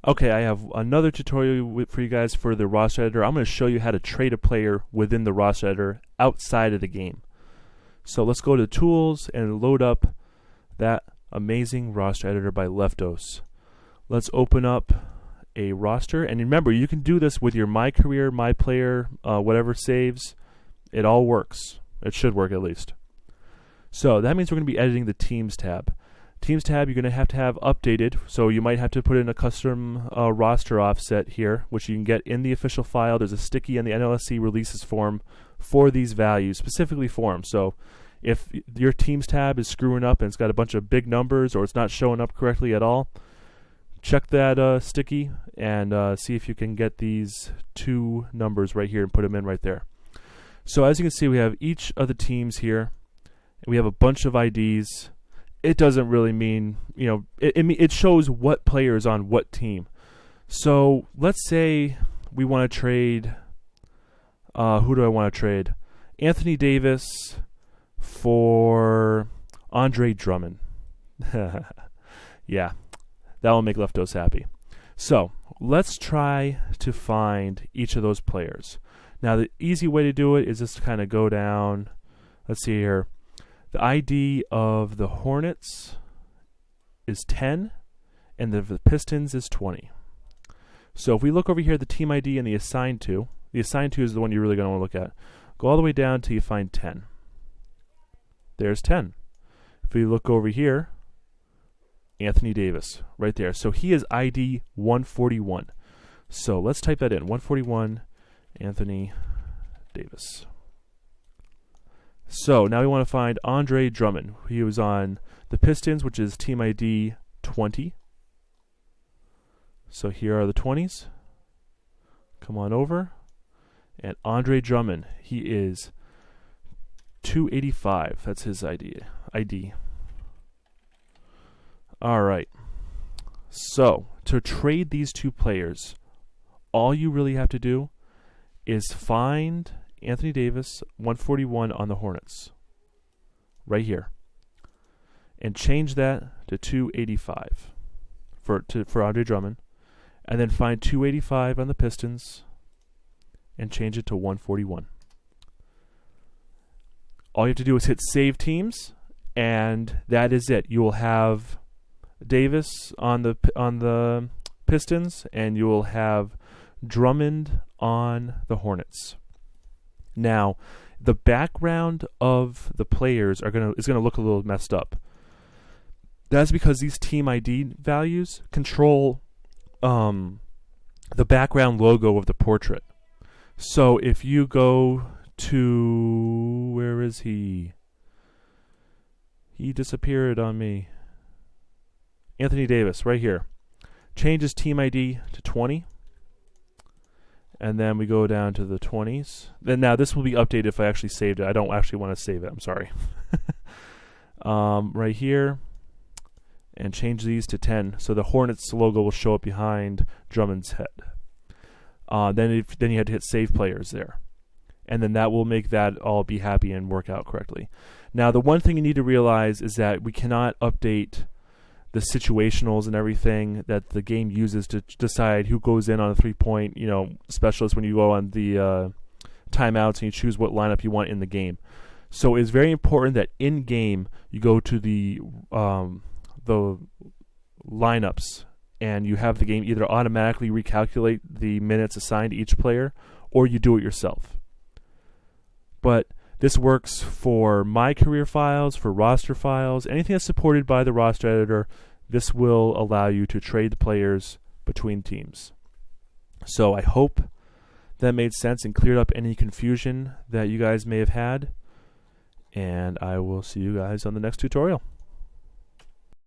Okay, I have another tutorial for you guys for the roster editor. I'm going to show you how to trade a player within the roster editor outside of the game. So let's go to Tools and load up that amazing roster editor by Leftos. Let's open up a roster, and remember, you can do this with your MyCareer, MyPlayer, whatever saves. It all works. It should work at least. So that means we're going to be editing the Teams tab. Teams tab you're going to have updated, so you might have to put in a custom roster offset here, which you can get in the official file. There's a sticky in the NLSC releases form for these values, specifically for them. So if your Teams tab is screwing up and it's got a bunch of big numbers or it's not showing up correctly at all, check that sticky and see if you can get these two numbers right here and put them in right there. So as you can see, we have each of the teams here. We have a bunch of IDs. It doesn't really mean, it shows what player is on what team. So let's say we want to trade, who do I want to trade? Anthony Davis for Andre Drummond. Yeah, that will make Leftos happy. So let's try to find each of those players. Now the easy way to do it is just to kind of go down. Let's see here. The ID of the Hornets is 10, and the Pistons is 20. So if we look over here, the team ID and the assigned to is the one you're really going to want to look at. Go all the way down till you find 10. There's 10. If we look over here, Anthony Davis, right there. So he is ID 141. So let's type that in, 141, Anthony Davis. So now we want to find Andre Drummond. He was on the Pistons, which is team ID 20. So here are the 20s. Come on over. And Andre Drummond, he is 285. That's his ID. All right. So to trade these two players, all you really have to do is find Anthony Davis, 141 on the Hornets, right here, and change that to 285 for Andre Drummond, and then find 285 on the Pistons and change it to 141. All you have to do is hit Save Teams, and that is it. You will have Davis on the Pistons, and you will have Drummond on the Hornets. Now, the background of the players is gonna look a little messed up. That's because these team ID values control the background logo of the portrait. So if you go to, where is he? He disappeared on me. Anthony Davis, right here. Change his team ID to 20. And then we go down to the 20s. Then now this will be updated if I actually saved it. I don't actually want to save it. I'm sorry. Right here. And change these to 10. So the Hornets logo will show up behind Drummond's head. Then you had to hit Save Players there. And then that will make that all be happy and work out correctly. Now the one thing you need to realize is that we cannot update the situationals and everything that the game uses to decide who goes in on a three-point, specialist when you go on the timeouts and you choose what lineup you want in the game. So it's very important that in game you go to the lineups and you have the game either automatically recalculate the minutes assigned to each player or you do it yourself. But this works for MyCareer files, for roster files, anything that's supported by the roster editor. This will allow you to trade the players between teams. So I hope that made sense and cleared up any confusion that you guys may have had. And I will see you guys on the next tutorial.